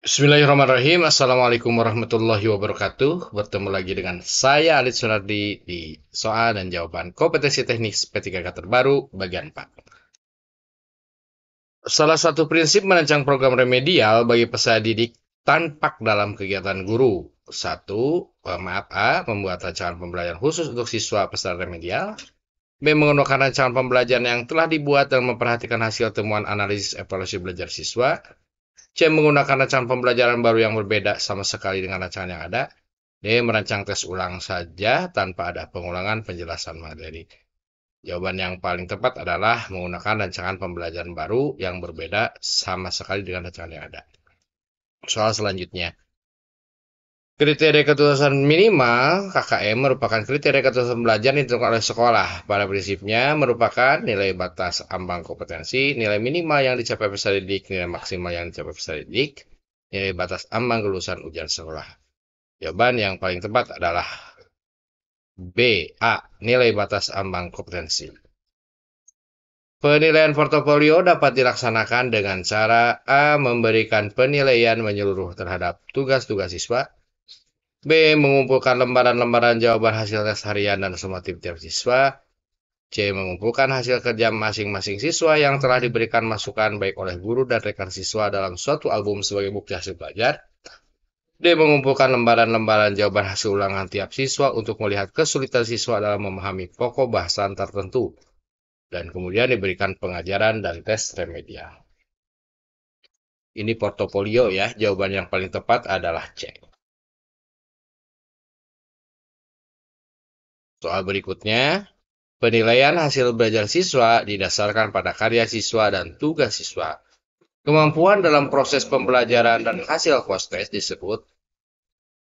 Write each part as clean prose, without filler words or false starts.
Bismillahirrahmanirrahim. Assalamualaikum warahmatullahi wabarakatuh. Bertemu lagi dengan saya Alid Sunardi di soal dan jawaban kompetensi teknik P3K terbaru bagian 4. Salah satu prinsip merancang program remedial bagi peserta didik tampak dalam kegiatan guru. Satu, A. Membuat rancangan pembelajaran khusus untuk siswa peserta remedial. B. Menggunakan rancangan pembelajaran yang telah dibuat dan memperhatikan hasil temuan analisis evaluasi belajar siswa. C. Menggunakan rancangan pembelajaran baru yang berbeda sama sekali dengan rancangan yang ada. D. Merancang tes ulang saja tanpa ada pengulangan penjelasan materi. Jawaban yang paling tepat adalah menggunakan rancangan pembelajaran baru yang berbeda sama sekali dengan rancangan yang ada. Soal selanjutnya. Kriteria ketulasan minimal (KKM) merupakan kriteria ketulasan belajar yang ditentukan oleh sekolah. Pada prinsipnya merupakan nilai batas ambang kompetensi, nilai minimal yang dicapai peserta didik, nilai maksimal yang dicapai peserta didik, nilai batas ambang kelulusan ujian sekolah. Jawaban yang paling tepat adalah B. A. Nilai batas ambang kompetensi. Penilaian portofolio dapat dilaksanakan dengan cara A. Memberikan penilaian menyeluruh terhadap tugas-tugas siswa. B. Mengumpulkan lembaran-lembaran jawaban hasil tes harian dan sumatif tiap siswa. C. Mengumpulkan hasil kerja masing-masing siswa yang telah diberikan masukan baik oleh guru dan rekan siswa dalam suatu album sebagai bukti hasil belajar. D. Mengumpulkan lembaran-lembaran jawaban hasil ulangan tiap siswa untuk melihat kesulitan siswa dalam memahami pokok bahasan tertentu. Dan kemudian diberikan pengajaran dan tes remedial. Ini portofolio ya, jawaban yang paling tepat adalah C. Soal berikutnya, penilaian hasil belajar siswa didasarkan pada karya siswa dan tugas siswa. Kemampuan dalam proses pembelajaran dan hasil post-test disebut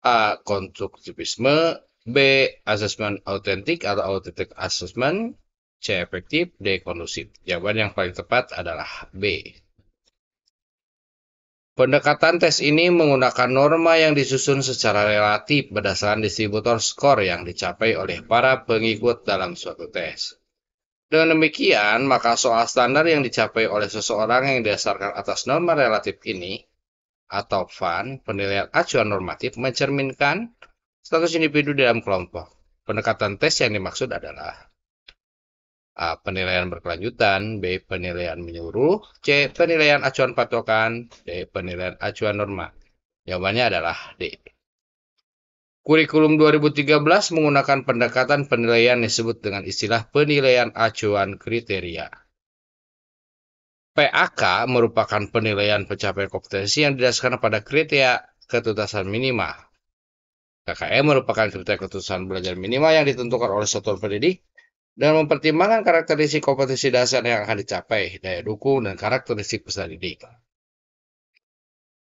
A. Konstruktivisme, B. Asesmen autentik atau authentic assessment, C. Efektif, D. Kondusif. Jawaban yang paling tepat adalah B. Pendekatan tes ini menggunakan norma yang disusun secara relatif berdasarkan distributor skor yang dicapai oleh para pengikut dalam suatu tes. Dengan demikian, maka soal standar yang dicapai oleh seseorang yang didasarkan atas norma relatif ini, atau FAN, penilaian acuan normatif, mencerminkan status individu dalam kelompok. Pendekatan tes yang dimaksud adalah A. Penilaian berkelanjutan, B. Penilaian menyeluruh, C. Penilaian acuan patokan, D. Penilaian acuan norma. Jawabannya adalah D. Kurikulum 2013 menggunakan pendekatan penilaian disebut dengan istilah penilaian acuan kriteria. PAK merupakan penilaian pencapaian kompetensi yang didasarkan pada kriteria ketuntasan minimal. KKM merupakan kriteria ketuntasan belajar minimal yang ditentukan oleh satuan pendidik dan mempertimbangkan karakteristik kompetensi dasar yang akan dicapai, daya dukung, dan karakteristik peserta didik.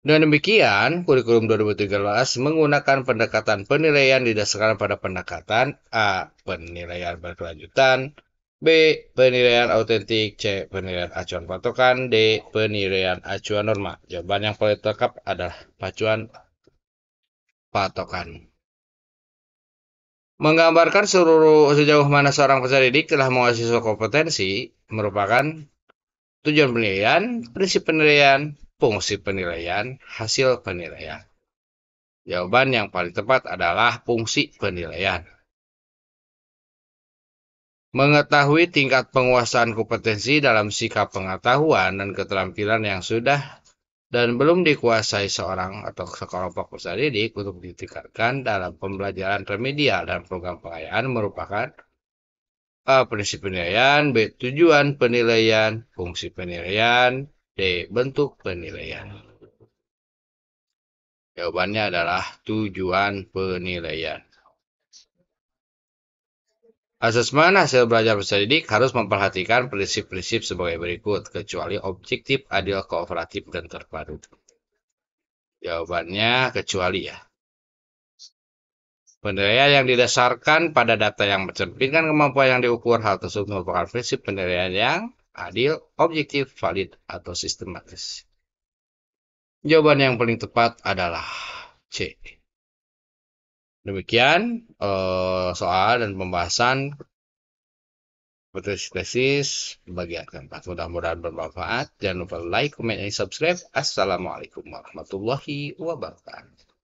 Dengan demikian, kurikulum 2013 menggunakan pendekatan penilaian didasarkan pada pendekatan A. Penilaian berkelanjutan, B. Penilaian autentik, C. Penilaian acuan patokan, D. Penilaian acuan norma. Jawaban yang paling lengkap adalah acuan patokan. Menggambarkan sejauh mana seorang peserta didik telah menguasai suatu kompetensi merupakan tujuan penilaian, prinsip penilaian, fungsi penilaian, hasil penilaian. Jawaban yang paling tepat adalah fungsi penilaian. Mengetahui tingkat penguasaan kompetensi dalam sikap pengetahuan dan keterampilan yang sudah dan belum dikuasai seorang atau sekelompok peserta didik untuk ditingkatkan dalam pembelajaran remedial dan program pengayaan merupakan A. Prinsip penilaian, B. Tujuan penilaian, fungsi penilaian, D. Bentuk penilaian. Jawabannya adalah tujuan penilaian. Asesmen hasil belajar peserta didik harus memperhatikan prinsip-prinsip sebagai berikut, kecuali objektif, adil, kooperatif, dan terpadu. Jawabannya kecuali ya. Penilaian yang didasarkan pada data yang mencerminkan kemampuan yang diukur, hal tersebut merupakan prinsip penilaian yang adil, objektif, valid, atau sistematis. Jawaban yang paling tepat adalah C. Demikian soal dan pembahasan hipotesis bagian keempat. Mudah-mudahan bermanfaat. Jangan lupa like, comment, dan subscribe. Assalamualaikum warahmatullahi wabarakatuh.